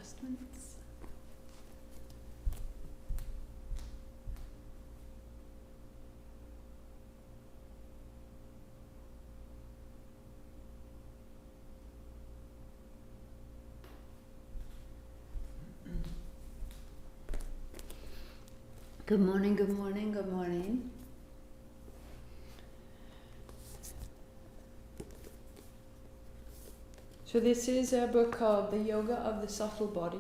adjustments. Good morning, good morning, good morning. So this is a book called The Yoga of the Subtle Body,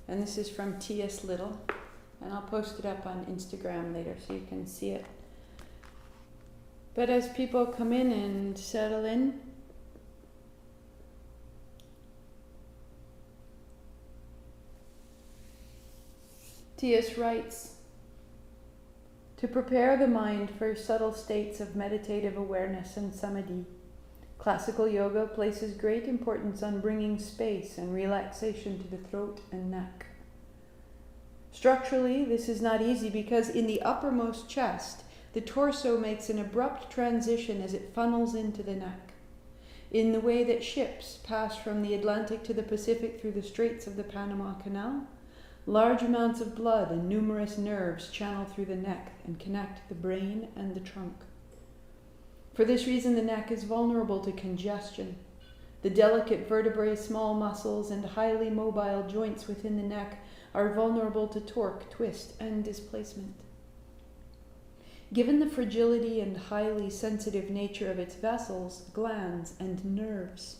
and this is from T.S. Little, and I'll post it up on Instagram later so you can see it. But as people come in and settle in, T.S. writes, to prepare the mind for subtle states of meditative awareness and samadhi, classical yoga places great importance on bringing space and relaxation to the throat and neck. Structurally, this is not easy because in the uppermost chest, the torso makes an abrupt transition as it funnels into the neck, in the way that ships pass from the Atlantic to the Pacific through the Straits of the Panama Canal. Large amounts of blood and numerous nerves channel through the neck and connect the brain and the trunk. For this reason, the neck is vulnerable to congestion. The delicate vertebrae, small muscles, and highly mobile joints within the neck are vulnerable to torque, twist, and displacement. Given the fragility and highly sensitive nature of its vessels, glands, and nerves,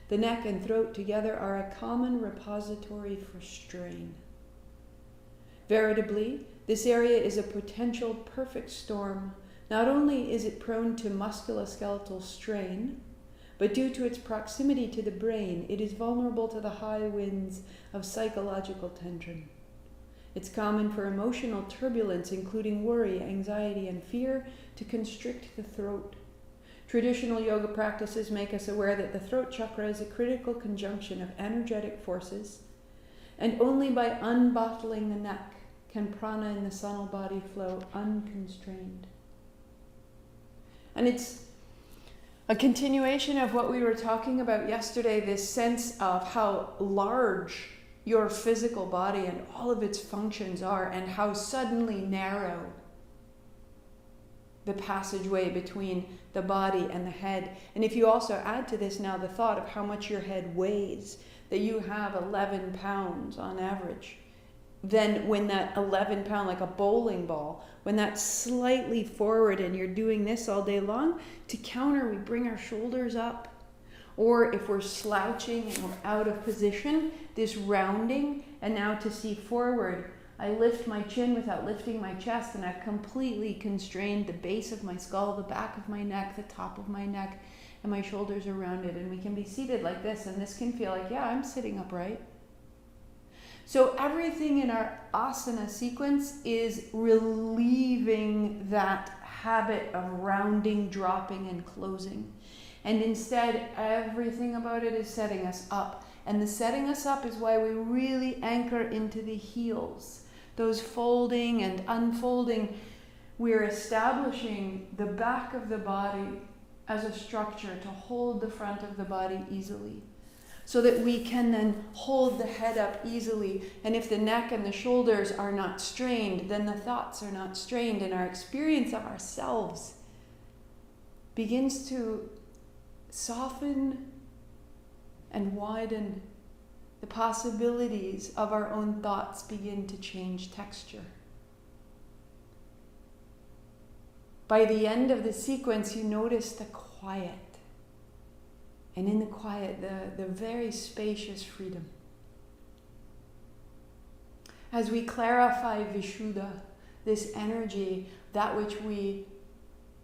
the neck and throat together are a common repository for strain. Veritably, this area is a potential perfect storm. Not only is it prone to musculoskeletal strain, but due to its proximity to the brain, it is vulnerable to the high winds of psychological tension. It's common for emotional turbulence, including worry, anxiety, and fear, to constrict the throat. Traditional yoga practices make us aware that the throat chakra is a critical conjunction of energetic forces, and only by unbottling the neck can prana in the subtle body flow unconstrained. And it's a continuation of what we were talking about yesterday, this sense of how large your physical body and all of its functions are, and how suddenly narrow the passageway between the body and the head. And if you also add to this now the thought of how much your head weighs, that you have 11 pounds on average, then when that 11 pound, like a bowling ball, when that's slightly forward and you're doing this all day long, to counter, we bring our shoulders up. Or if we're slouching and we're out of position, this rounding, and now to see forward, I lift my chin without lifting my chest, and I've completely constrained the base of my skull, the back of my neck, the top of my neck, and my shoulders are rounded. And we can be seated like this, and this can feel like, yeah, I'm sitting upright. So everything in our asana sequence is relieving that habit of rounding, dropping, and closing. And instead, everything about it is setting us up. And the setting us up is why we really anchor into the heels. Those folding and unfolding, we're establishing the back of the body as a structure to hold the front of the body easily, so that we can then hold the head up easily. And if the neck and the shoulders are not strained, then the thoughts are not strained, and our experience of ourselves begins to soften and widen. The possibilities of our own thoughts begin to change texture. By the end of the sequence, you notice the quiet. And in the quiet, the very spacious freedom. As we clarify Vishuddha, this energy, that which we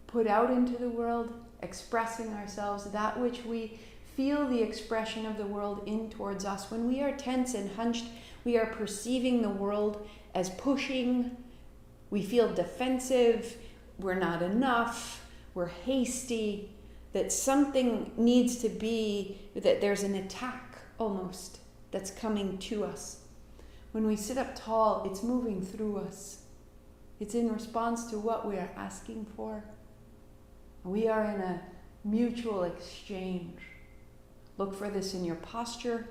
put out into the world, expressing ourselves, that which we feel the expression of the world in towards us. When we are tense and hunched, we are perceiving the world as pushing. We feel defensive. We're not enough. We're hasty. That something needs to be, that there's an attack almost that's coming to us. When we sit up tall, it's moving through us. It's in response to what we are asking for. We are in a mutual exchange. Look for this in your posture.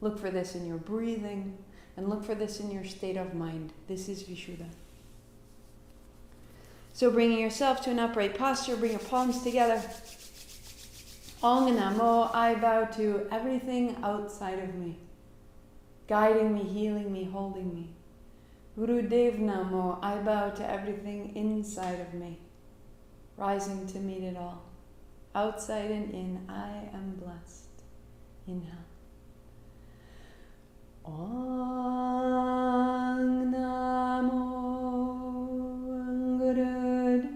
Look for this in your breathing, and look for this in your state of mind. This is Vishuddha. So bringing yourself to an upright posture, bring your palms together. Ong Namo, I bow to everything outside of me, guiding me, healing me, holding me. Gurudev Namo, I bow to everything inside of me, rising to meet it all. Outside and in, I am blessed. Inhale. Ong Namo Gurudev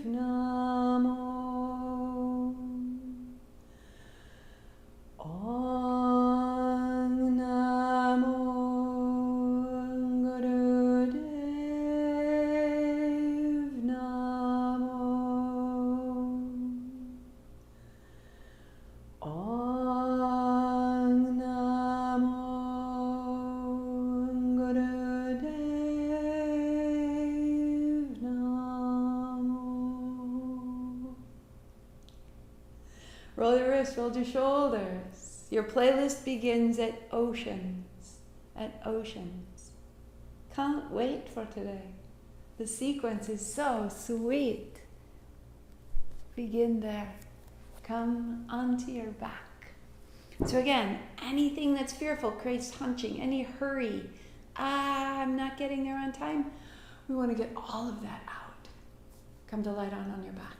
Namo. Ong Namo Gurudev Namo. Ong Namo Gurudev Namo. Roll your wrists, roll your shoulders. Your playlist begins at oceans, at oceans. Can't wait for today. The sequence is so sweet. Begin there. Come onto your back. So again, anything that's fearful creates hunching, any hurry. I'm not getting there on time. We want to get all of that out. Come to lie down on your back.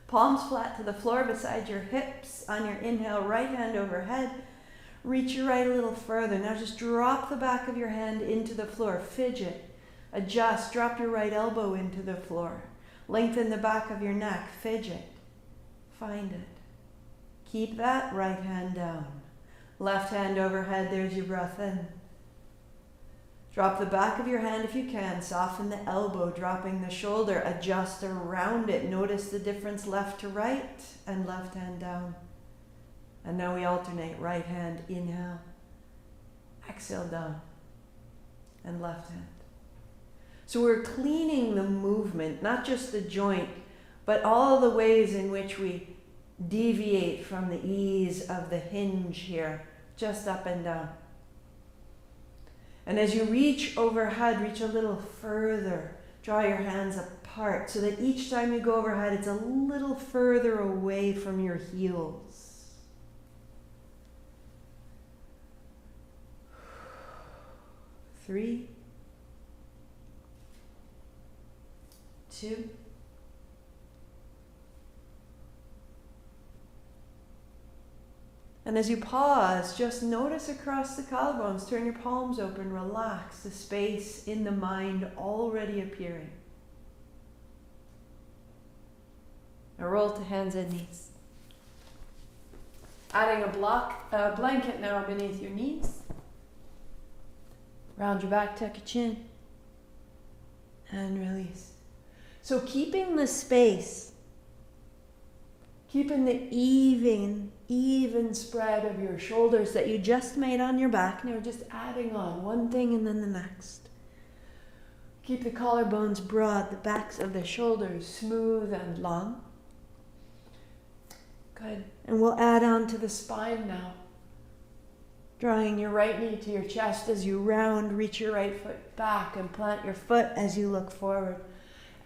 Palms flat to the floor beside your hips. On your inhale, right hand overhead. Reach your right a little further. Now just drop the back of your hand into the floor. Fidget. Adjust. Drop your right elbow into the floor. Lengthen the back of your neck. Fidget. Find it. Keep that right hand down. Left hand overhead. There's your breath in. Drop the back of your hand if you can. Soften the elbow, dropping the shoulder. Adjust around it. Notice the difference left to right and left hand down. And now we alternate. Right hand, inhale. Exhale down. And left hand. So we're cleaning the movement, not just the joint, but all the ways in which we deviate from the ease of the hinge here, just up and down. And as you reach overhead, reach a little further. Draw your hands apart so that each time you go overhead, it's a little further away from your heels. Three, 2, and as you pause, just notice across the collarbones, turn your palms open, relax the space in the mind already appearing. Now roll to hands and knees. Adding a blanket now beneath your knees. Round your back, tuck your chin, and release. So keeping the space, keeping the even spread of your shoulders that you just made on your back. Now just adding on one thing and then the next. Keep the collarbones broad, the backs of the shoulders smooth and long. Good. And we'll add on to the spine now. Drawing your right knee to your chest as you round, reach your right foot back and plant your foot as you look forward.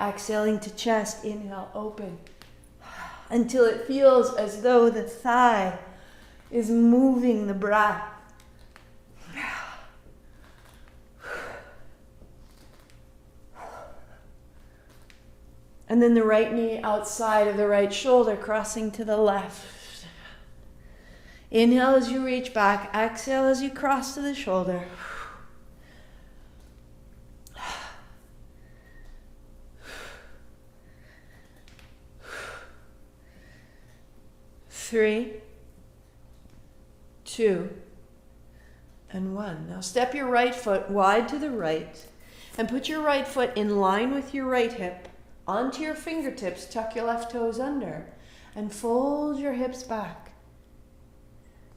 Exhaling to chest, inhale, open. Until it feels as though the thigh is moving the breath. And then the right knee outside of the right shoulder, crossing to the left. Inhale as you reach back, exhale as you cross to the shoulder. 3, 2, and 1. Now step your right foot wide to the right and put your right foot in line with your right hip. Onto your fingertips, tuck your left toes under and fold your hips back.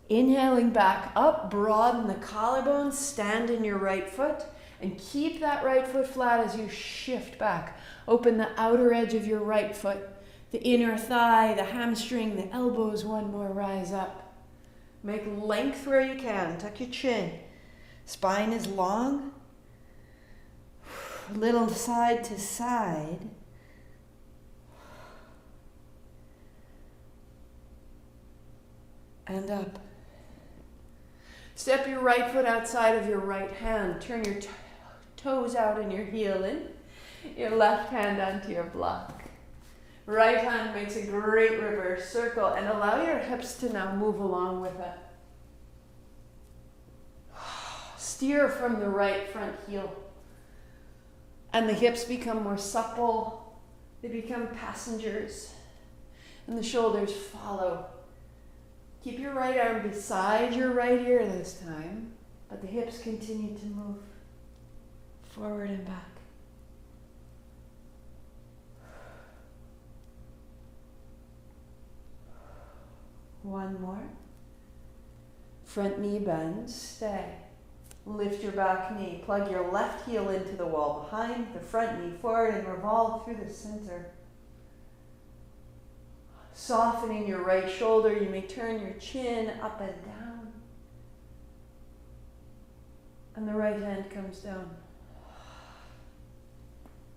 Inhaling back up, broaden the collarbones, stand in your right foot and keep that right foot flat as you shift back. Open the outer edge of your right foot. the inner thigh, the hamstring, the elbows, one more, rise up. Make length where you can, tuck your chin. Spine is long, a little side to side. And up. Step your right foot outside of your right hand. Turn your toes out and your heel in. Your left hand onto your block. Right hand makes a great reverse circle and allow your hips to now move along with it. Steer from the right front heel. And the hips become more supple. They become passengers. And the shoulders follow. Keep your right arm beside your right ear this time, but the hips continue to move forward and back. One more. Front knee bends, stay. Lift your back knee. Plug your left heel into the wall behind, the front knee forward, and revolve through the center. Softening your right shoulder, you may turn your chin up and down. And the right hand comes down.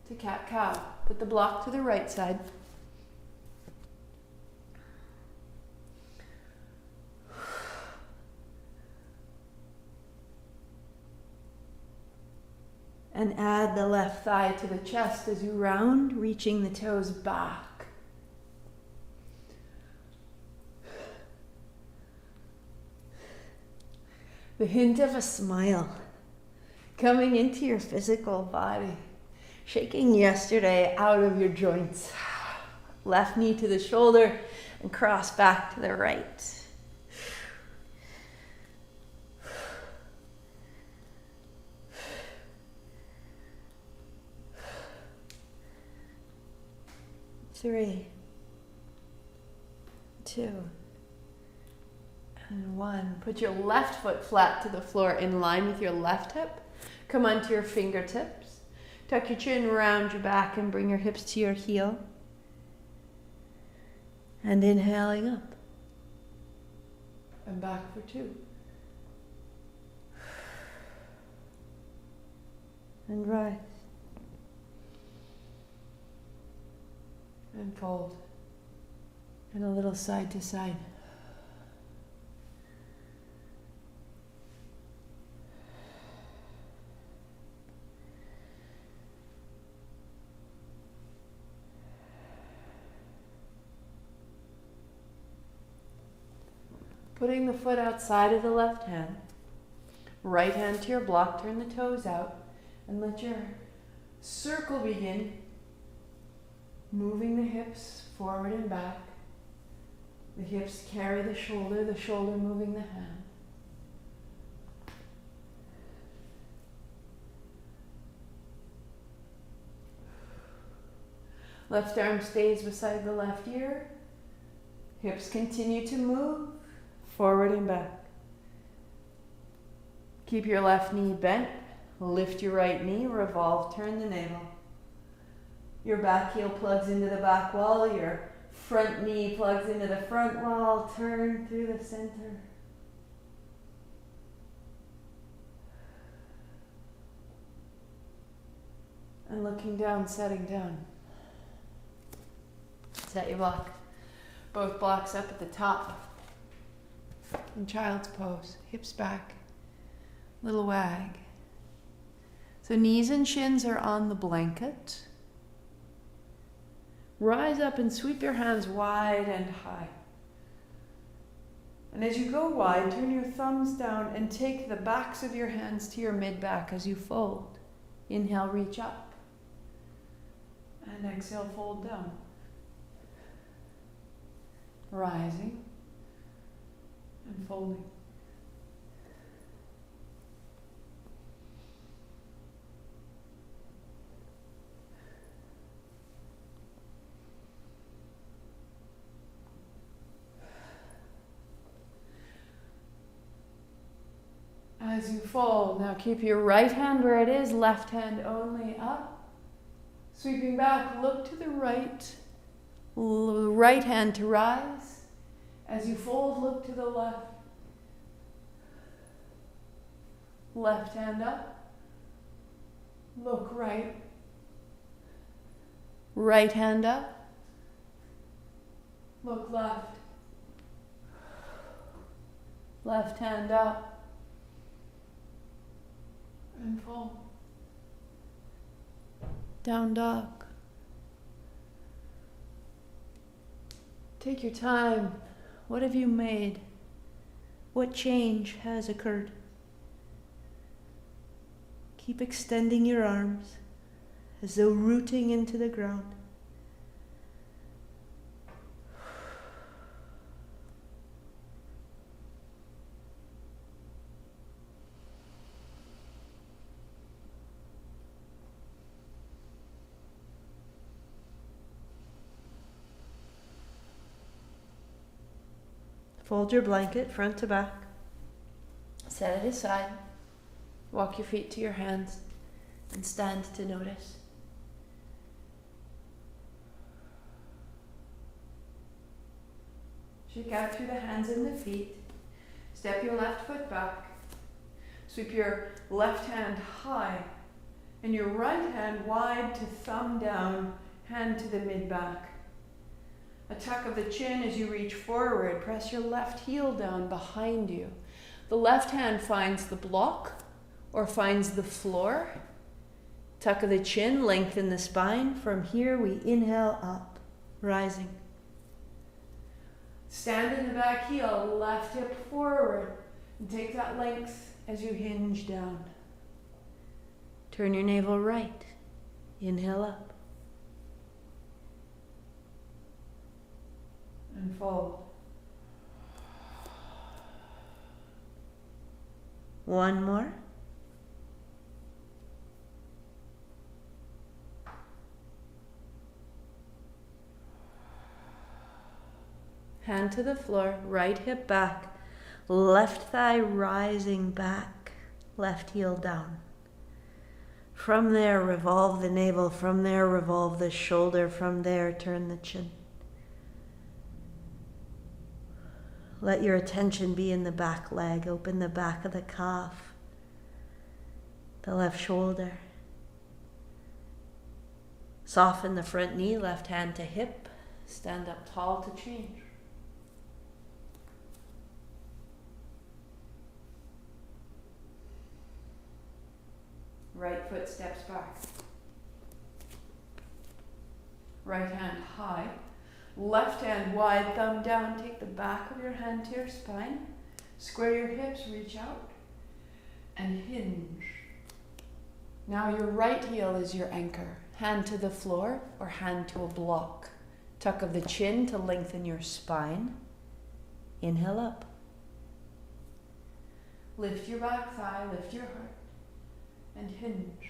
To cat-cow. Put the block to the right side. And add the left thigh to the chest as you round, reaching the toes back. The hint of a smile coming into your physical body. Shaking yesterday out of your joints. Left knee to the shoulder and cross back to the right. Three, 2, and 1. Put your left foot flat to the floor in line with your left hip. Come onto your fingertips. Tuck your chin around your back and bring your hips to your heel. And inhaling up. And back for 2. And rise. And fold. And a little side to side. Putting the foot outside of the left hand. Right hand to your block, turn the toes out, and let your circle begin. Moving the hips forward and back. The hips carry the shoulder moving the hand. Left arm stays beside the left ear. Hips continue to move forward and back. Keep your left knee bent. Lift your right knee, revolve, turn the navel. Your back heel plugs into the back wall. Your front knee plugs into the front wall. Turn through the center. And looking down, setting down. Set your block. Both blocks up at the top. In child's pose. Hips back. Little wag. So knees and shins are on the blanket. Rise up and sweep your hands wide and high. And as you go wide, turn your thumbs down and take the backs of your hands to your mid-back as you fold. Inhale, reach up. And exhale, fold down. Rising and folding. As you fold, now keep your right hand where it is, left hand only up. Sweeping back, look to the right. Right hand to rise. As you fold, look to the left. Left hand up. Look right. Right hand up. Look left. Left hand up. And fold. Down dog. Take your time. What have you made? What change has occurred? Keep extending your arms as though rooting into the ground. Fold your blanket front to back. Set it aside. Walk your feet to your hands and stand to notice. Shake out through the hands and the feet. Step your left foot back. Sweep your left hand high and your right hand wide to thumb down, hand to the mid-back. A tuck of the chin as you reach forward. Press your left heel down behind you. The left hand finds the block or finds the floor. Tuck of the chin, lengthen the spine. From here we inhale up, rising. Stand in the back heel, left hip forward. And take that length as you hinge down. Turn your navel right. Inhale up. And fold. One more. Hand to the floor, right hip back, left thigh rising back, left heel down. From there, revolve the navel. From there, revolve the shoulder. From there, turn the chin. Let your attention be in the back leg. Open the back of the calf, the left shoulder. Soften the front knee, left hand to hip. Stand up tall to change. Right foot steps back. Right hand high. Left hand wide, thumb down. Take the back of your hand to your spine. Square your hips, reach out. And hinge. Now your right heel is your anchor. Hand to the floor or hand to a block. Tuck of the chin to lengthen your spine. Inhale up. Lift your back thigh, lift your heart. And hinge.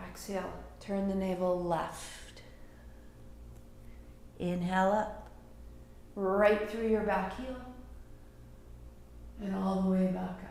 Exhale. Turn the navel left. Inhale up. Right through your back heel. And all the way back out.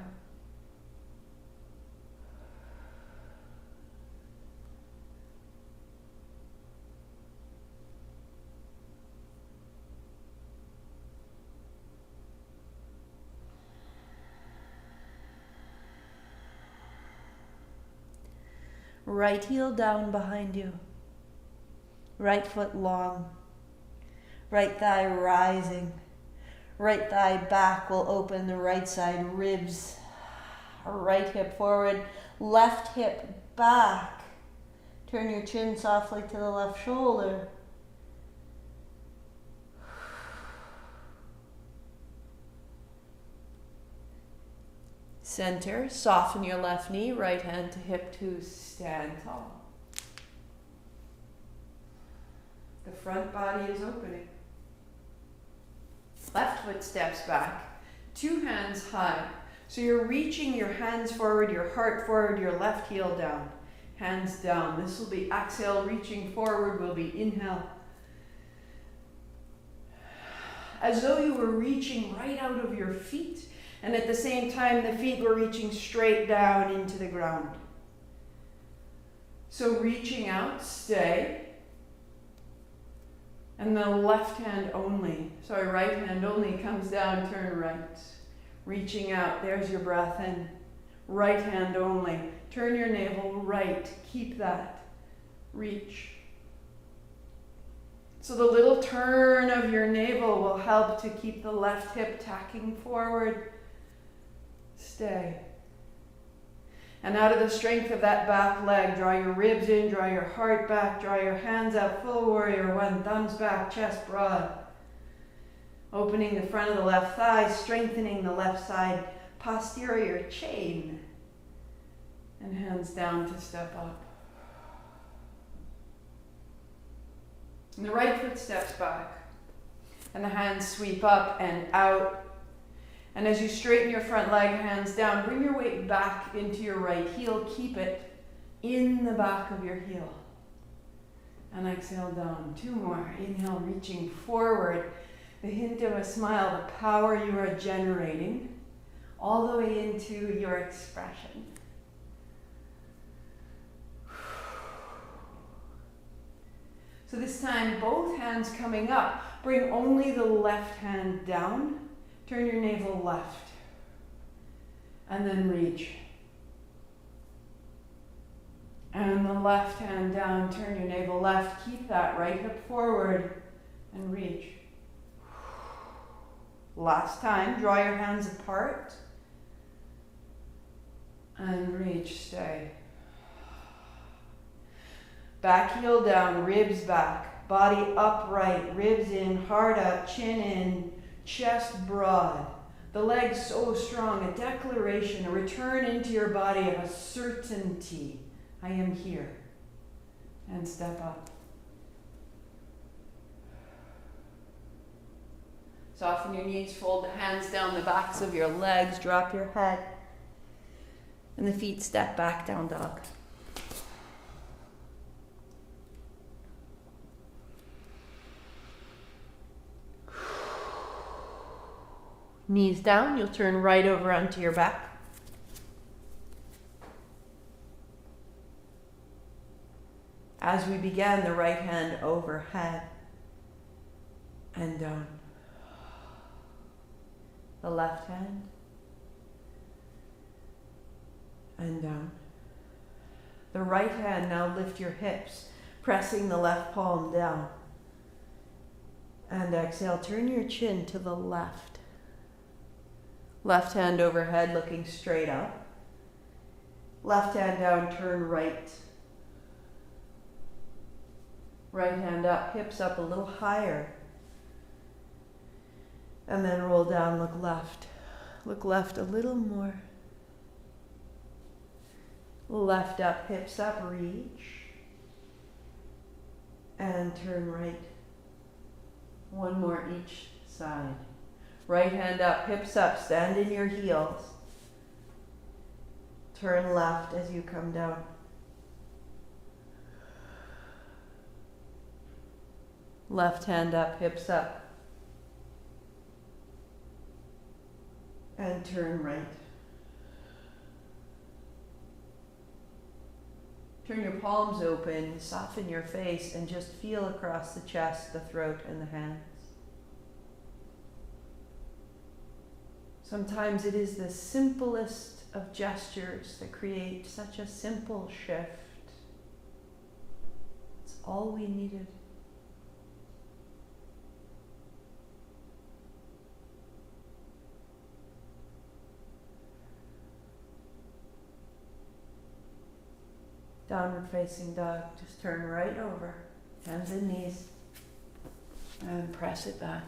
Right heel down behind you. Right foot long. Right thigh rising. Right thigh back will open the right side ribs. Right hip forward. Left hip back. Turn your chin softly to the left shoulder. Center, soften your left knee, right hand to hip to stand tall. The front body is opening. Left foot steps back, two hands high. So you're reaching your hands forward, your heart forward, your left heel down. Hands down. This will be exhale, reaching forward will be inhale. As though you were reaching right out of your feet. And at the same time, the feet were reaching straight down into the ground. So reaching out, stay. And the left hand only, right hand only comes down, turn right. Reaching out, there's your breath in. Right hand only. Turn your navel right, keep that. Reach. So the little turn of your navel will help to keep the left hip tacking forward. Stay. And out of the strength of that back leg, draw your ribs in, draw your heart back, draw your hands out, full warrior one, thumbs back, chest broad. Opening the front of the left thigh, strengthening the left side, posterior chain. And hands down to step up. And the right foot steps back. And the hands sweep up and out. And as you straighten your front leg, hands down, bring your weight back into your right heel. Keep it in the back of your heel. And exhale down. 2 more. Inhale, reaching forward. The hint of a smile, the power you are generating, all the way into your expression. So this time, both hands coming up. Bring only the left hand down. Turn your navel left. And then reach. And the left hand down, turn your navel left. Keep that right hip forward and reach. Last time, draw your hands apart. And reach, stay. Back heel down, ribs back, body upright, ribs in, heart up, chin in, chest broad. The legs so strong, a declaration, a return into your body of a certainty. I am here. And step up. Soften your knees, fold the hands down the backs of your legs, drop your head. And the feet step back, down dog. Knees down, you'll turn right over onto your back. As we began, the right hand overhead and down. The left hand and down. The right hand, now lift your hips, pressing the left palm down. And exhale, turn your chin to the left. Left hand overhead, looking straight up. Left hand down, turn right. Right hand up, hips up a little higher. And then roll down, look left. Look left a little more. Left up, hips up, reach. And turn right. One more each side. Right hand up, hips up, stand in your heels. Turn left as you come down. Left hand up, hips up. And turn right. Turn your palms open, soften your face, and just feel across the chest, the throat, and the hands. Sometimes it is the simplest of gestures that create such a simple shift. It's all we needed. Downward facing dog, just turn right over, hands and knees, and press it back.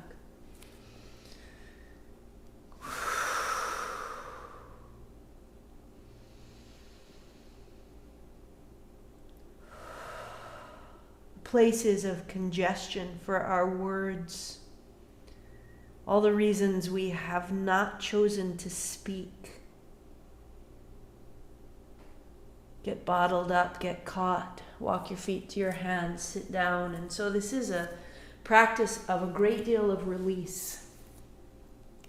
Places of congestion for our words, all the reasons we have not chosen to speak. Get bottled up, get caught, walk your feet to your hands, sit down. And so this is a practice of a great deal of release.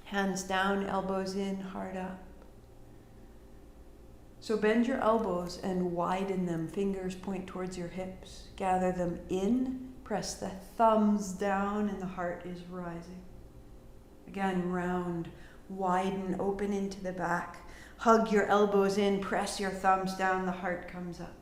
Hands down, elbows in, heart up. So bend your elbows and widen them. Fingers point towards your hips. Gather them in Press the thumbs down and the heart is rising. Again, round, widen, open into the back. Hug your elbows in, press your thumbs down, the heart comes up.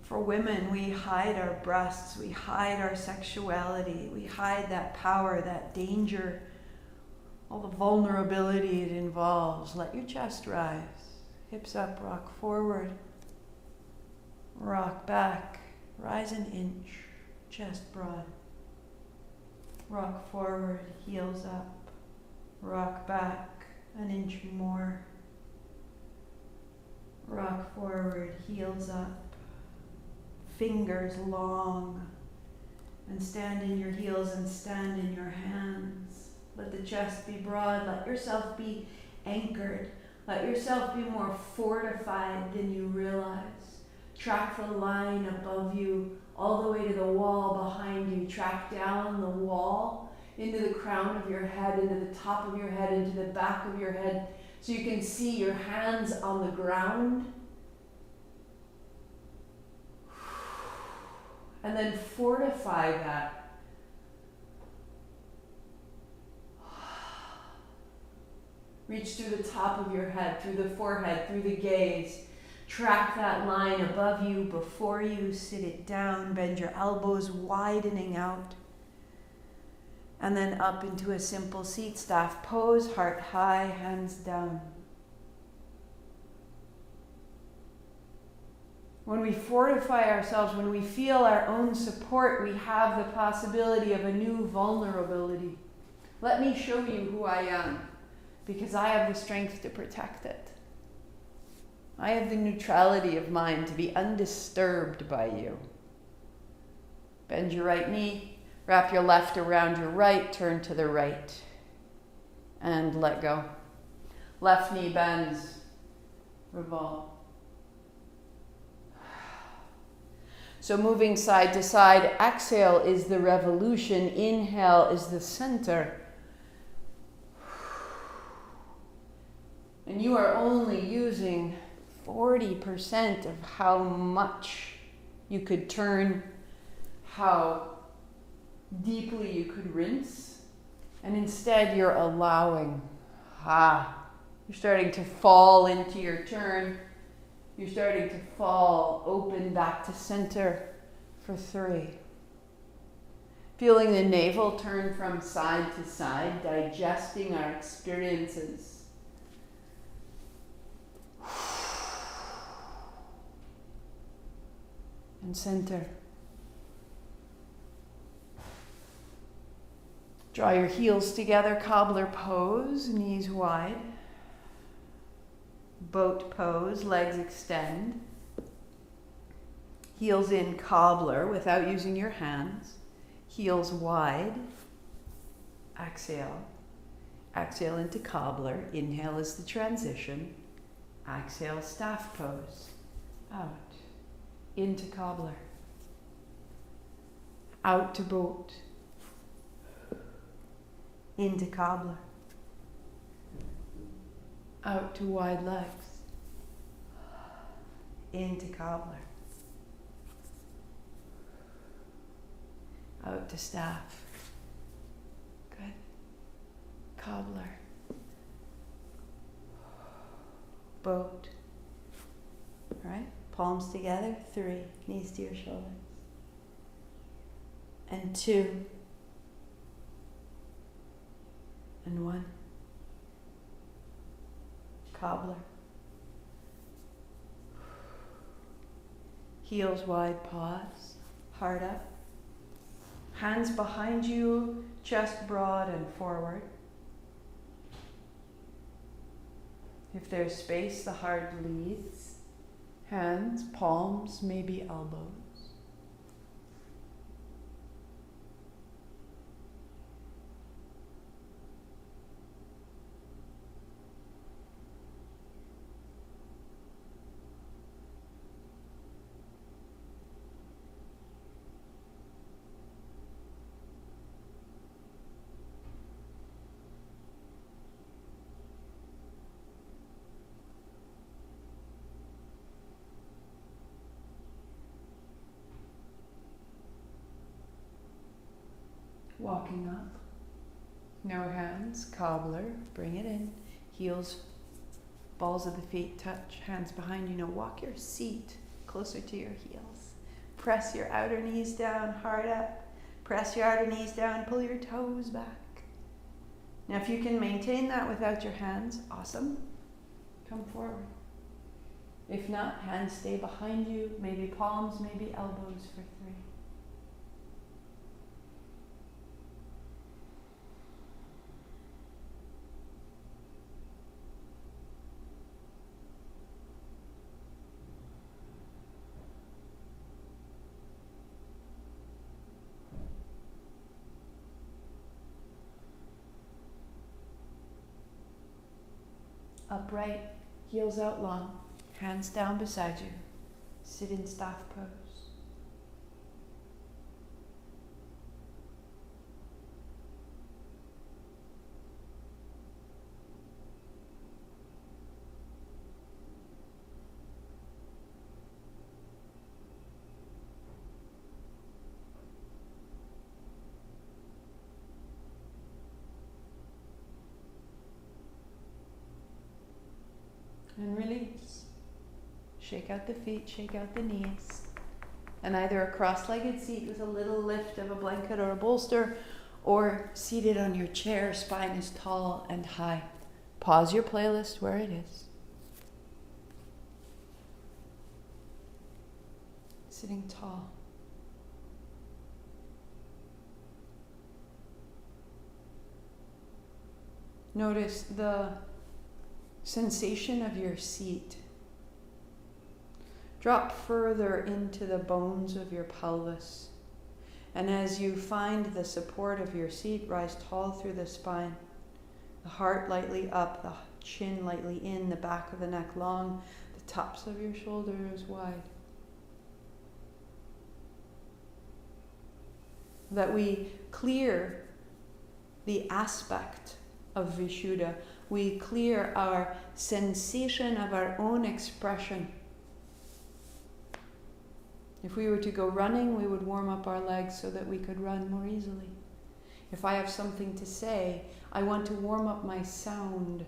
For women, we hide our breasts, we hide our sexuality, we hide that power, that danger, all the vulnerability it involves. Let your chest rise. Hips up, rock forward. Rock back. Rise an inch. Chest broad. Rock forward, heels up. Rock back an inch more. Rock forward, heels up. Fingers long. And stand in your heels and stand in your hands. Let the chest be broad. Let yourself be anchored. Let yourself be more fortified than you realize. Track the line above you all the way to the wall behind you. Track down the wall into the crown of your head, into the top of your head, into the back of your head, so you can see your hands on the ground. And then fortify that. Reach through the top of your head, through the forehead, through the gaze. Track that line above you, before you. Sit it down, bend your elbows, widening out. And then up into a simple seat staff pose, heart high, hands down. When we fortify ourselves, when we feel our own support, we have the possibility of a new vulnerability. Let me show you who I am, because I have the strength to protect it. I have the neutrality of mind to be undisturbed by you. Bend your right knee, wrap your left around your right, turn to the right, and let go. Left knee bends, revolve. So moving side to side, exhale is the revolution, inhale is the center. And you are only using 40% of how much you could turn, how deeply you could rinse. And instead you're allowing. You're starting to fall into your turn. You're starting to fall, open back to center for 3. Feeling the navel turn from side to side, digesting our experiences. And center. Draw your heels together, cobbler pose, knees wide. Boat pose, legs extend. Heels in, cobbler without using your hands. Heels wide. Exhale. Exhale into cobbler. Inhale is the transition. Exhale, staff pose. Out. Into cobbler. Out to boat. Into cobbler. Out to wide legs. Into cobbler. Out to staff. Good. Cobbler. Boat. All right. Palms together. 3. Knees to your shoulders. And 2. And 1. Cobbler. Heels wide, pause. Heart up. Hands behind you, chest broad and forward. If there's space, the heart leads. Hands, palms, maybe elbows. walking up. No hands, cobbler, bring it in. Heels, balls of the feet touch, hands behind you. Now walk your seat closer to your heels. Press your outer knees down, hard up. Press your outer knees down, pull your toes back. Now if you can maintain that without your hands, awesome. Come forward. If not, hands stay behind you, maybe palms, maybe elbows for 3. Upright, heels out long, hands down beside you. Sit in staff pose. And release. Shake out the feet, shake out the knees. And either a cross-legged seat with a little lift of a blanket or a bolster, or seated on your chair, spine is tall and high. Pause your playlist where it is. Sitting tall. Notice the sensation of your seat. Drop further into the bones of your pelvis. And as you find the support of your seat, rise tall through the spine. The heart lightly up, the chin lightly in, the back of the neck long, the tops of your shoulders wide. That we clear the aspect of Vishuddha. We clear our sensation of our own expression. If we were to go running, we would warm up our legs so that we could run more easily. If I have something to say, I want to warm up my sound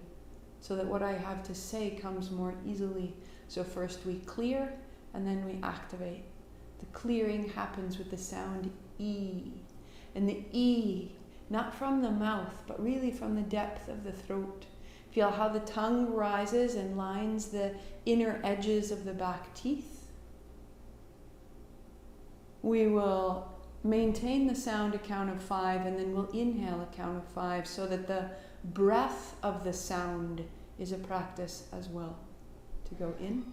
so that what I have to say comes more easily. So first we clear and then we activate. The clearing happens with the sound E. And the E, not from the mouth, but really from the depth of the throat. Feel how the tongue rises and lines the inner edges of the back teeth. We will maintain the sound a count of 5, and then we'll inhale a count of 5 so that the breath of the sound is a practice as well. To go in.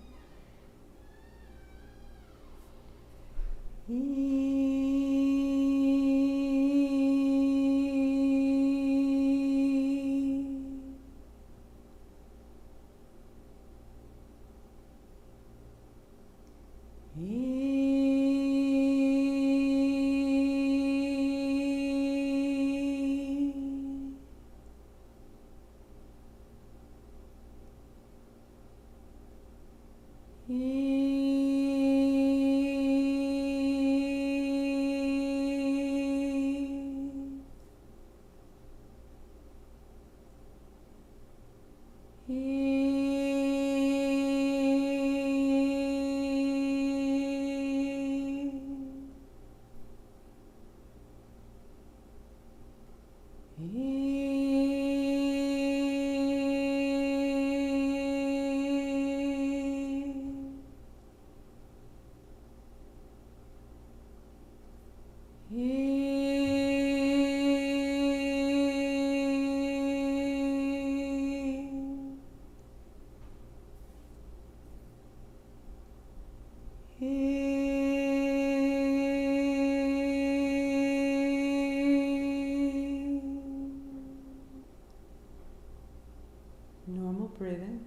Normal breathing.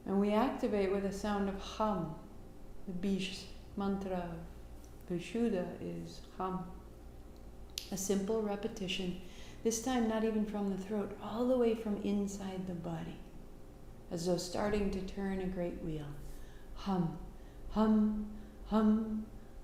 And we activate with a sound of hum. The Bish mantra of Vishuddha is hum. A simple repetition, this time not even from the throat, all the way from inside the body, as though starting to turn a great wheel. Hum, hum, hum,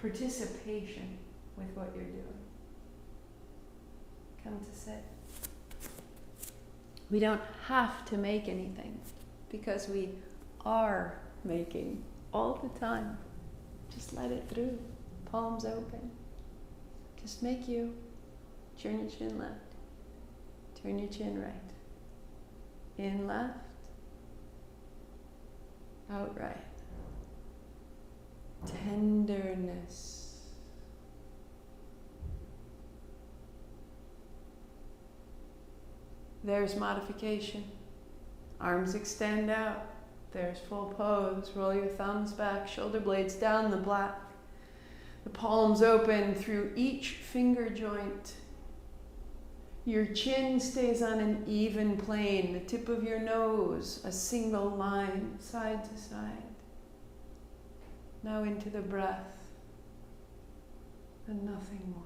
participation with what you're doing. Come to sit. We don't have to make anything because we are making all the time. Just let it through. Palms open. Just make you. Turn your chin left. Turn your chin right. In left. Out right. Tenderness. There's modification. Arms extend out. There's full pose. Roll your thumbs back, shoulder blades down the black. The palms open through each finger joint. Your chin stays on an even plane. The tip of your nose, a single line, side to side. Now into the breath. And nothing more.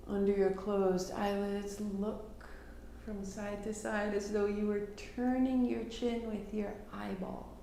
Under your closed eyelids, look from side to side as though you were turning your chin with your eyeballs.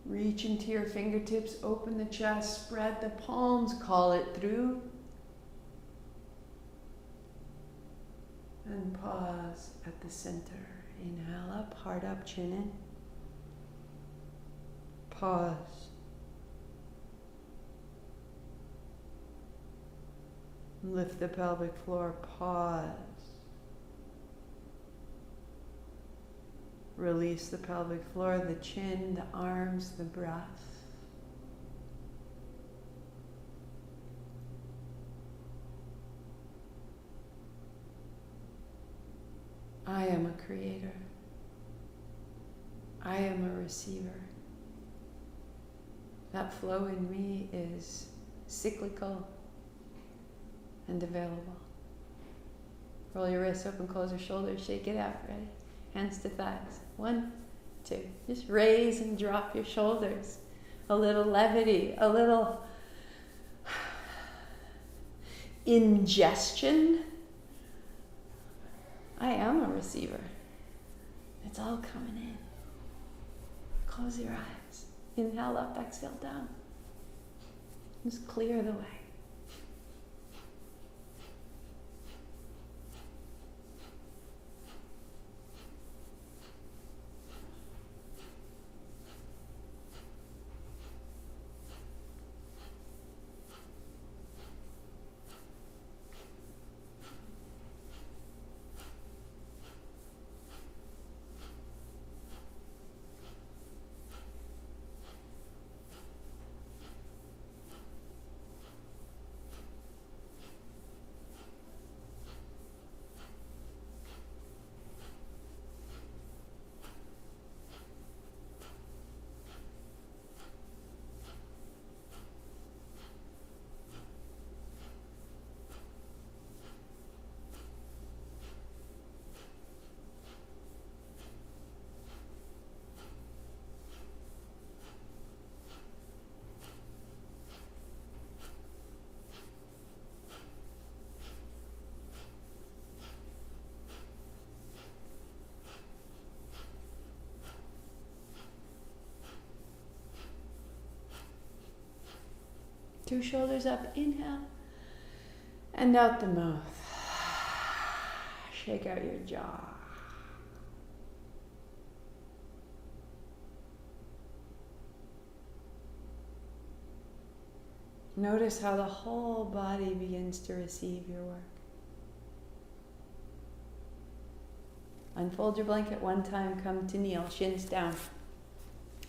Reach into your fingertips, open the chest, spread the palms, call it through. And pause at the center. Inhale up, heart up, chin in. Pause. Lift the pelvic floor, pause. Release the pelvic floor, the chin, the arms, the breath. I am a creator. I am a receiver. That flow in me is cyclical and available. Roll your wrists, open, close your shoulders, shake it out. Ready? Hands to thighs. 1, 2. Just raise and drop your shoulders. A little levity, a little ingestion. I am a receiver. It's all coming in. Close your eyes. Inhale up, exhale down. Just clear the way. 2 shoulders up, inhale. And out the mouth. Shake out your jaw. Notice how the whole body begins to receive your work. Unfold your blanket one time, come to kneel, shins down.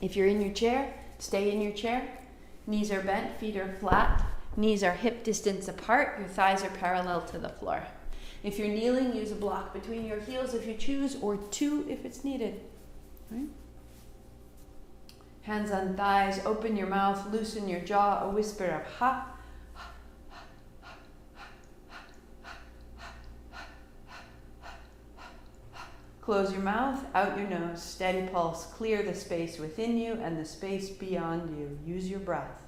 If you're in your chair, stay in your chair. Knees are bent, feet are flat. Knees are hip distance apart, your thighs are parallel to the floor. If you're kneeling, use a block between your heels if you choose, or 2 if it's needed. Right? Hands on thighs, open your mouth, loosen your jaw, a whisper of ha. Close your mouth, out your nose, steady pulse, clear the space within you and the space beyond you. Use your breath.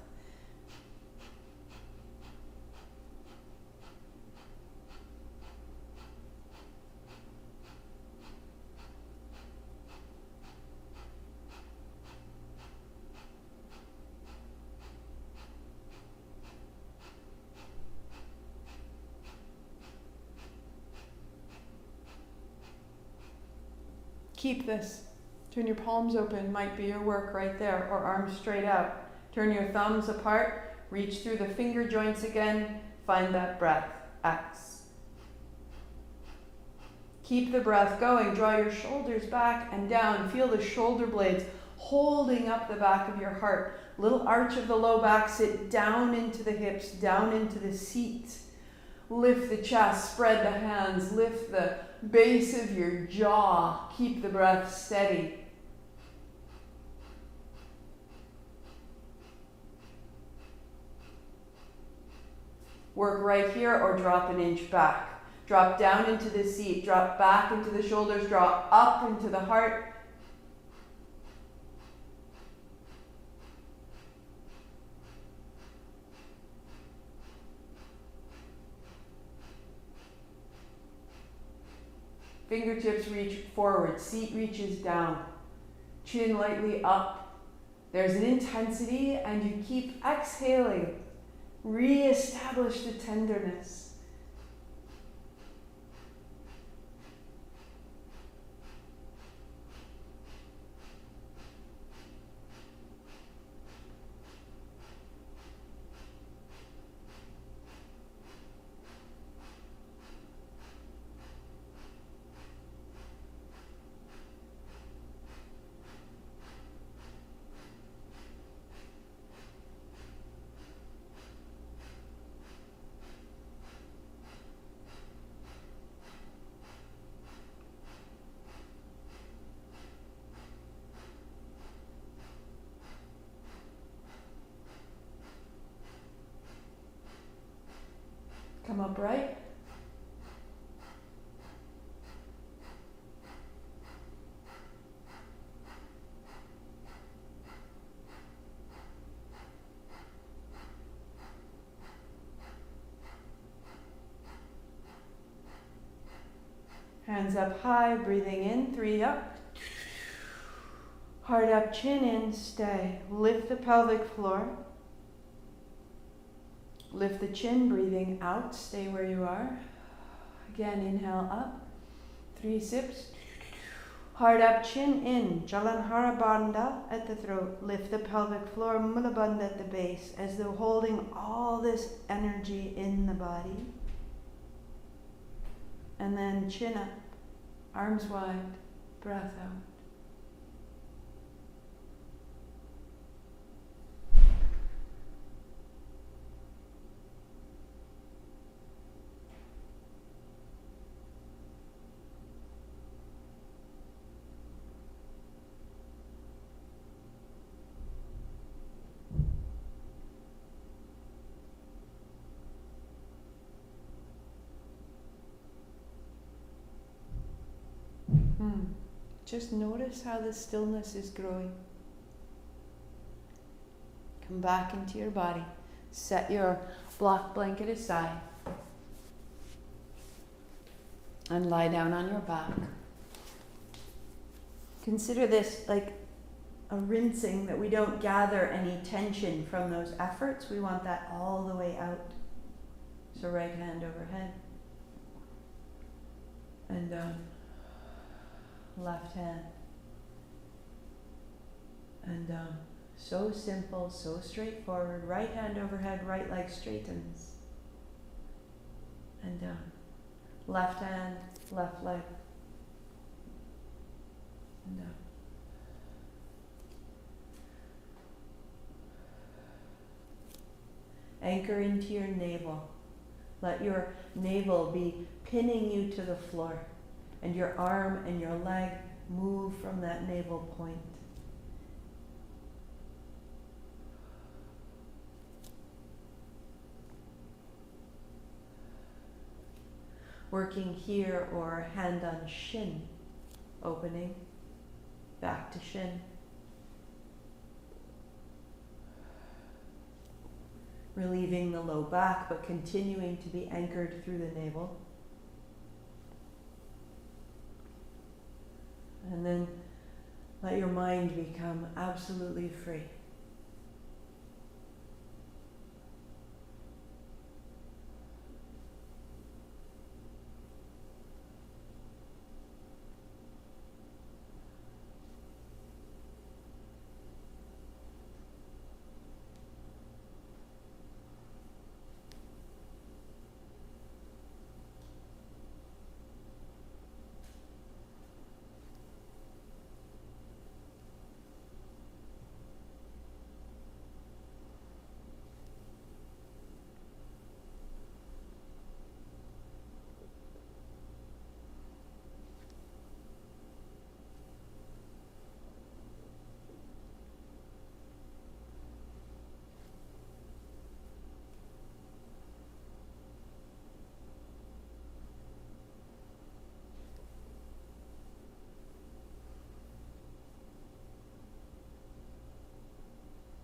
Keep this. Turn your palms open, might be your work right there, or arms straight out. Turn your thumbs apart, reach through the finger joints again, find that breath. X. Keep the breath going, draw your shoulders back and down, feel the shoulder blades holding up the back of your heart. Little arch of the low back, sit down into the hips, down into the seat. Lift the chest, spread the hands, lift the base of your jaw. Keep the breath steady. Work right here or drop an inch back. Drop down into the seat, drop back into the shoulders, drop up into the heart. Fingertips reach forward, seat reaches down, chin lightly up. There's an intensity and you keep exhaling. Re-establish the tenderness. Come upright. Hands up high, breathing in, 3 up. Heart up, chin in, stay. Lift the pelvic floor. Lift the chin, breathing out, stay where you are. Again, inhale up, 3 sips. Heart up, chin in, Jalanhara Bandha at the throat. Lift the pelvic floor, Mula Bandha at the base, as though holding all this energy in the body. And then chin up, arms wide, breath out. Just notice how the stillness is growing. Come back into your body. Set your block blanket aside. And lie down on your back. Consider this like a rinsing, that we don't gather any tension from those efforts. We want that all the way out. So right hand overhead. And left hand. And so simple, so straightforward. Right hand overhead, right leg straightens. And left hand, left leg. And anchor into your navel. Let your navel be pinning you to the floor, and your arm and your leg move from that navel point. Working here, or hand on shin, opening, back to shin. Relieving the low back, but continuing to be anchored through the navel. And then let your mind become absolutely free.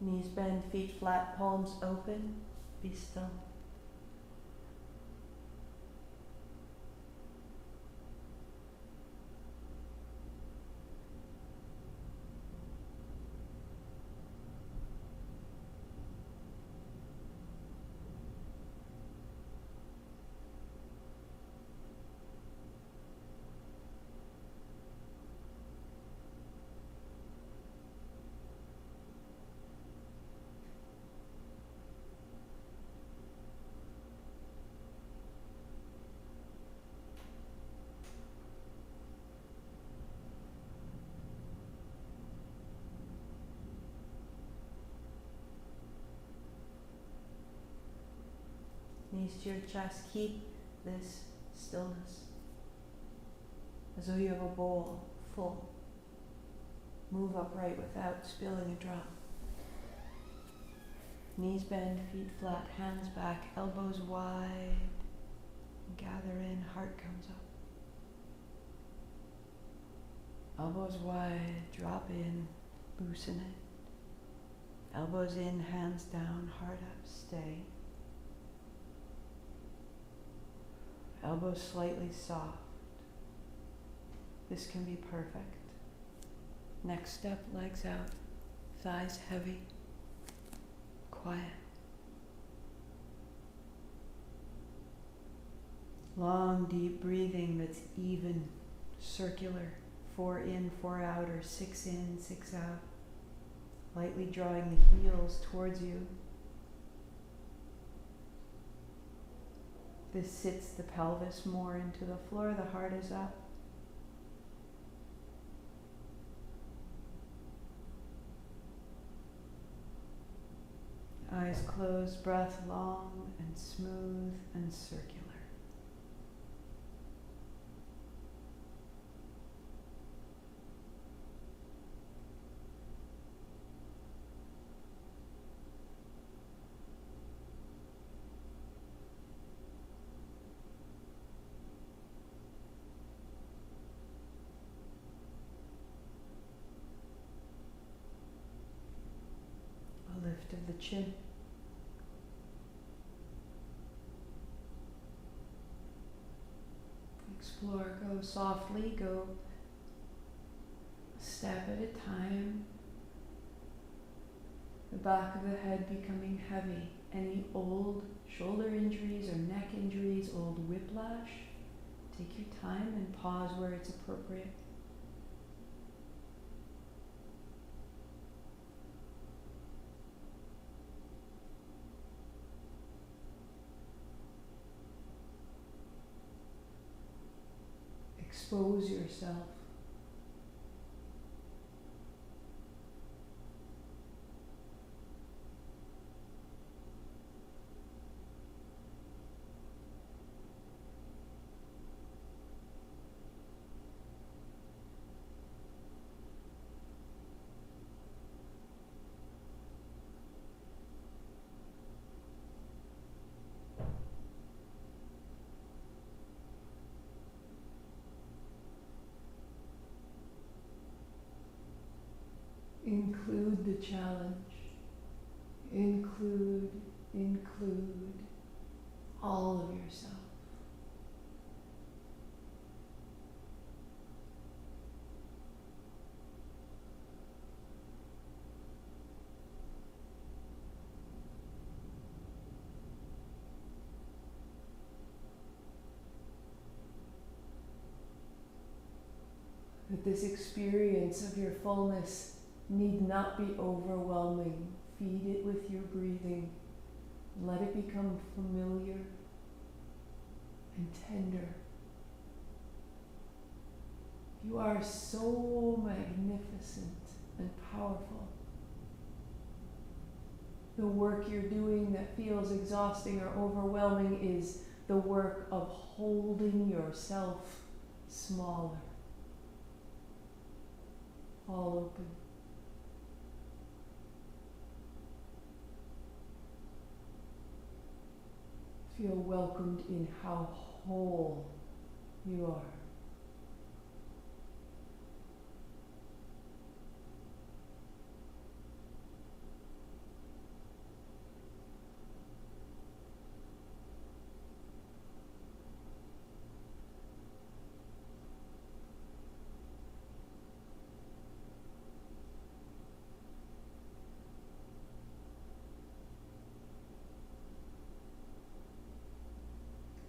Knees bend, feet flat, palms open. Be still. Knees to your chest. Keep this stillness as though you have a bowl full. Move upright without spilling a drop. Knees bend, feet flat, hands back, elbows wide. Gather in, heart comes up. Elbows wide, drop in, loosen it. Elbows in, hands down, heart up, stay. Elbows slightly soft. This can be perfect. Next step, legs out, thighs heavy, quiet. Long, deep breathing that's even, circular. 4 in, 4 out, or 6 in, 6 out. Lightly drawing the heels towards you. This sits the pelvis more into the floor, the heart is up. Eyes closed, breath long and smooth and circular. A lift of the chin. Explore, go softly, go a step at a time. The back of the head becoming heavy. Any old shoulder injuries or neck injuries, old whiplash, take your time and pause where it's appropriate. Expose yourself. Include the challenge. Include all of yourself. That this experience of your fullness need not be overwhelming. Feed it with your breathing. Let it become familiar and tender. You are so magnificent and powerful. The work you're doing that feels exhausting or overwhelming is the work of holding yourself smaller. All open. Feel welcomed in how whole you are.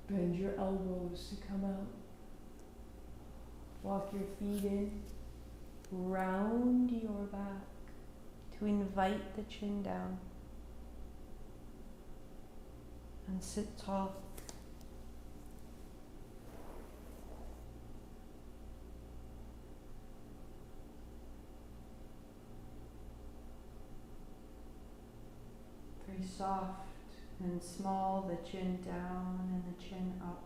Bend your elbows to come out. Walk your feet in. Round your back to invite the chin down. And sit tall. Very soft and small, the chin down and the chin up.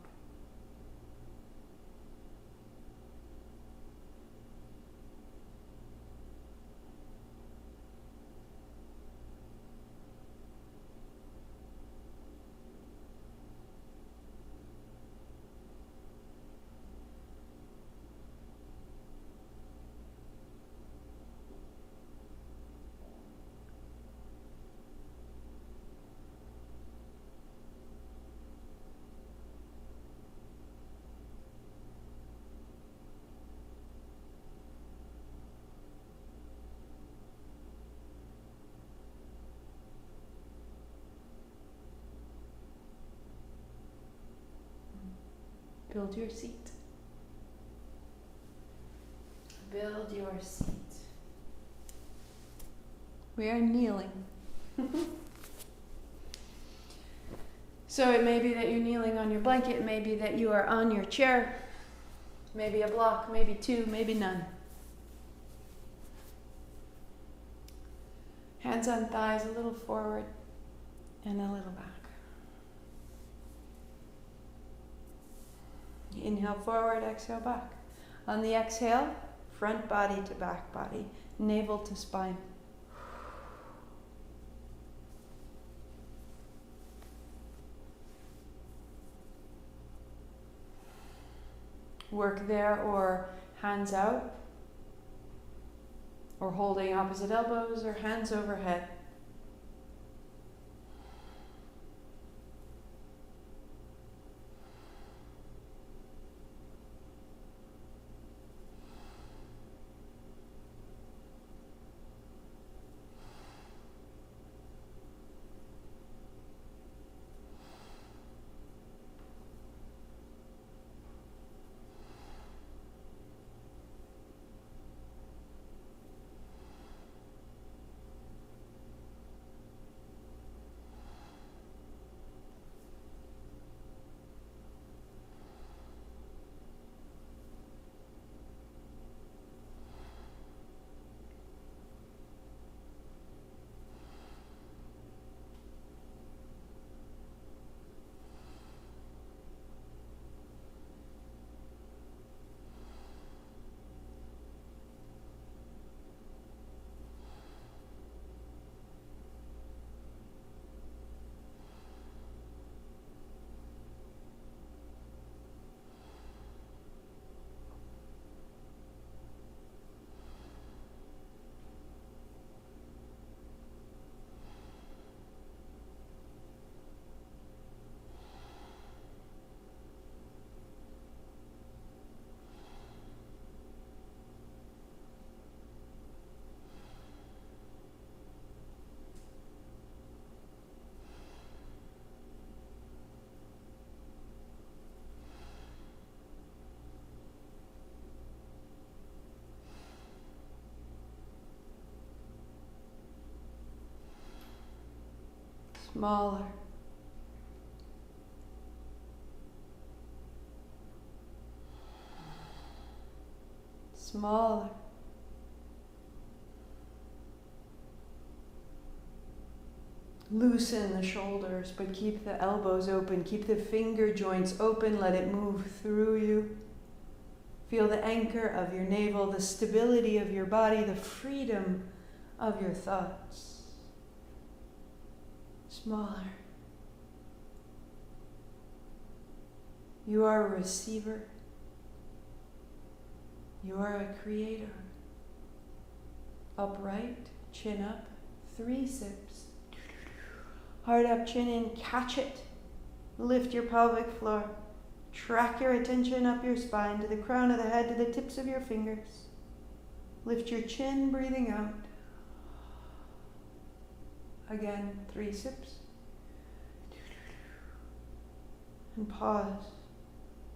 Build your seat. Build your seat. We are kneeling. So it may be that you're kneeling on your blanket, it may be that you are on your chair, maybe a block, maybe two, maybe none. Hands on thighs, a little forward and a little back. Inhale forward, exhale back. On the exhale, front body to back body, navel to spine. Work there, or hands out, or holding opposite elbows, or hands overhead. Smaller. Smaller. Loosen the shoulders, but keep the elbows open. Keep the finger joints open. Let it move through you. Feel the anchor of your navel, the stability of your body, the freedom of your thoughts. Smaller. You are a receiver. You are a creator. Upright, chin up, 3 sips. Heart up, chin in, catch it. Lift your pelvic floor. Track your attention up your spine to the crown of the head, to the tips of your fingers. Lift your chin, breathing out. Again, 3 sips. And pause.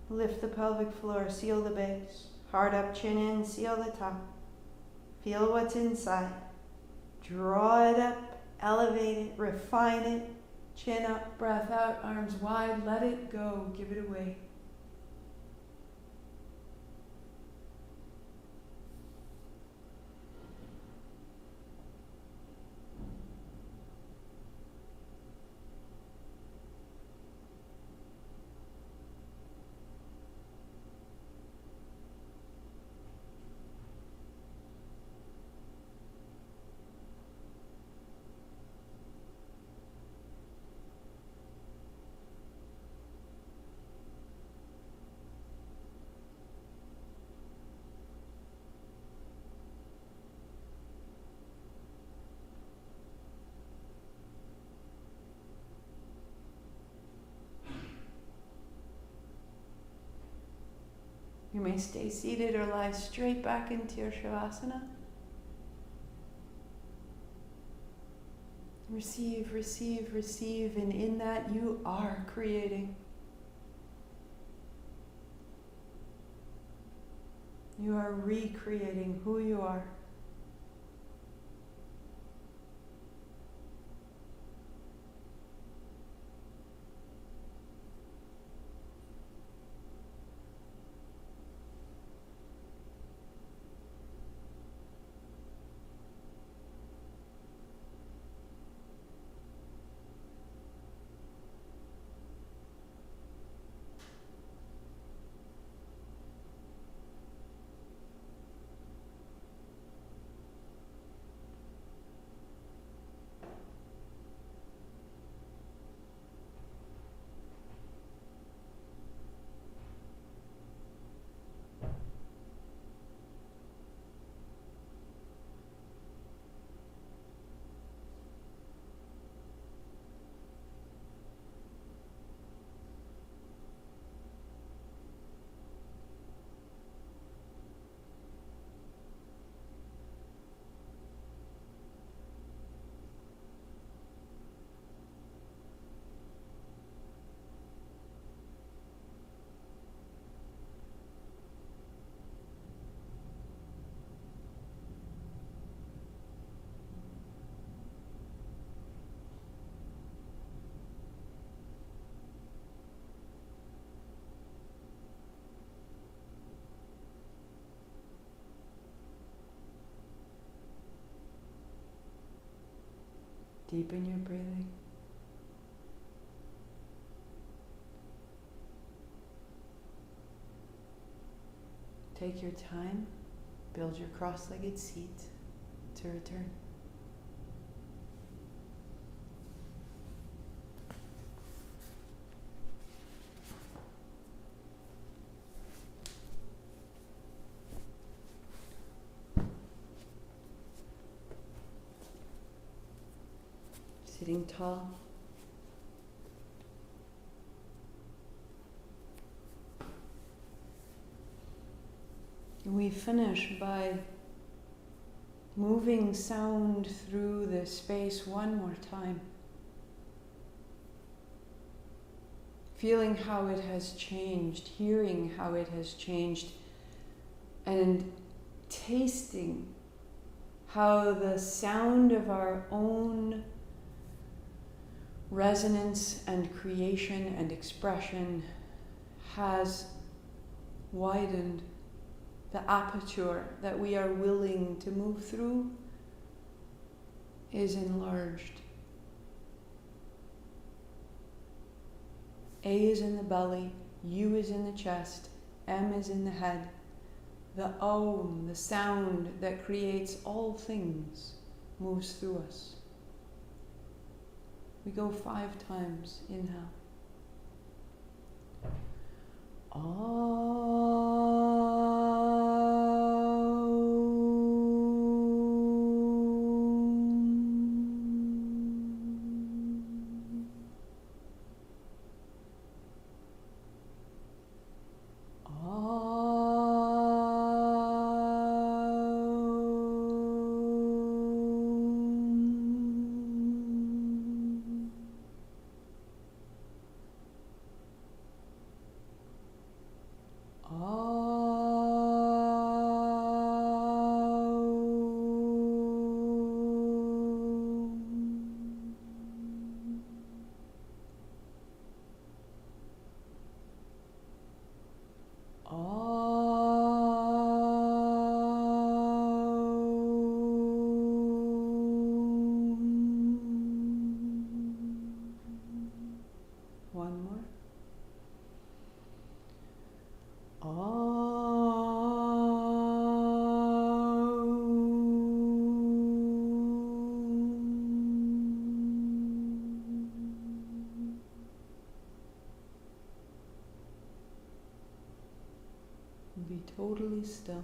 Lift the pelvic floor, seal the base. Heart up, chin in, seal the top. Feel what's inside. Draw it up. Elevate it, refine it, chin up, breath out, arms wide, let it go, give it away. You may stay seated or lie straight back into your shavasana. Receive, receive, receive, and in that you are creating. You are recreating who you are. Deepen your breathing. Take your time, build your cross-legged seat to return. Sitting tall. And we finish by moving sound through the space one more time. Feeling how it has changed, hearing how it has changed, and tasting how the sound of our own resonance and creation and expression has widened, the aperture that we are willing to move through is enlarged. A is in the belly, U is in the chest, M is in the head. The Om, the sound that creates all things, moves through us. We go 5 times. Inhale. One more. Be totally still.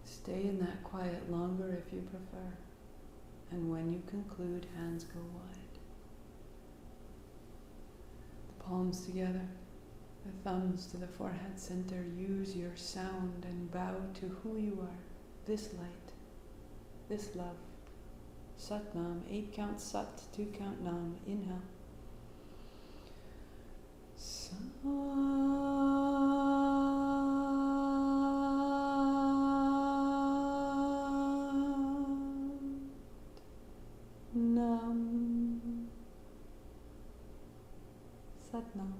Stay in that quiet longer if you prefer. And when you conclude, hands go wide. The palms together, the thumbs to the forehead center. Use your sound and bow to who you are. This light, this love. Sat Nam, 8 count Sat, 2 count Nam. Inhale. Sat. Nam. Sat Nam.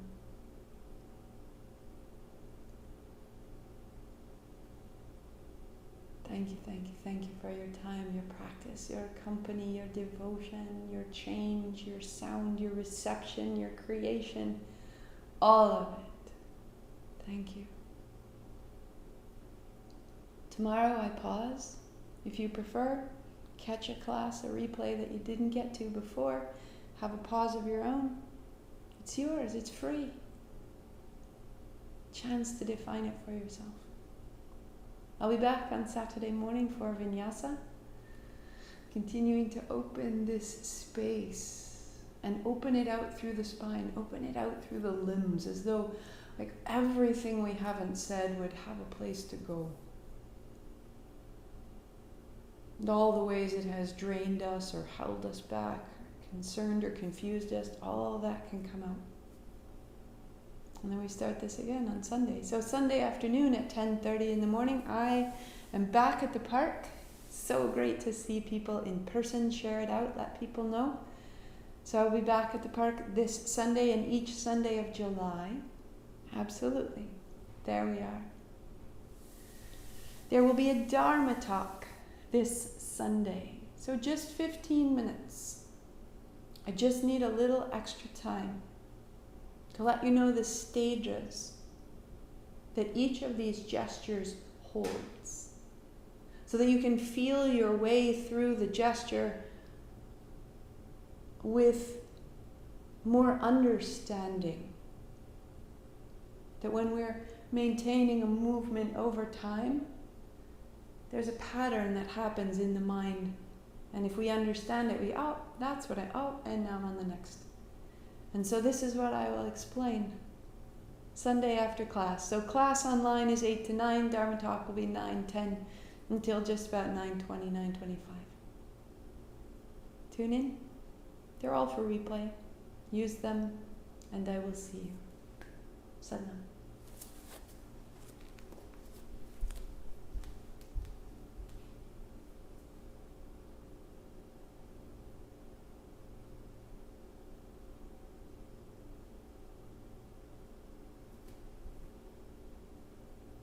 Thank you, thank you, thank you for your time, your practice, your company, your devotion, your change, your sound, your reception, your creation, all of it. Thank you. Tomorrow I pause. If you prefer, catch a class, a replay that you didn't get to before. Have a pause of your own. It's yours, it's free. Chance to define it for yourself. I'll be back on Saturday morning for Vinyasa, continuing to open this space and open it out through the spine, open it out through the limbs, as though like everything we haven't said would have a place to go. And all the ways it has drained us or held us back, concerned or confused us, all that can come out. And then we start this again on Sunday. So Sunday afternoon at 10:30 in the morning, I am back at the park. So great to see people in person. Share it out, let people know. So I'll be back at the park this Sunday and each Sunday of July. Absolutely. There we are. There will be a Dharma talk this Sunday. So just 15 minutes. I just need a little extra time to let you know the stages that each of these gestures holds, so that you can feel your way through the gesture with more understanding. That when we're maintaining a movement over time, there's a pattern that happens in the mind. And if we understand it, and now I'm on the next. And so this is what I will explain Sunday after class. So class online is 8 to 9, Dharma talk will be 9:10 until just about 9:20, 9:25. Tune in. They're all for replay. Use them, and I will see you. Sadhana.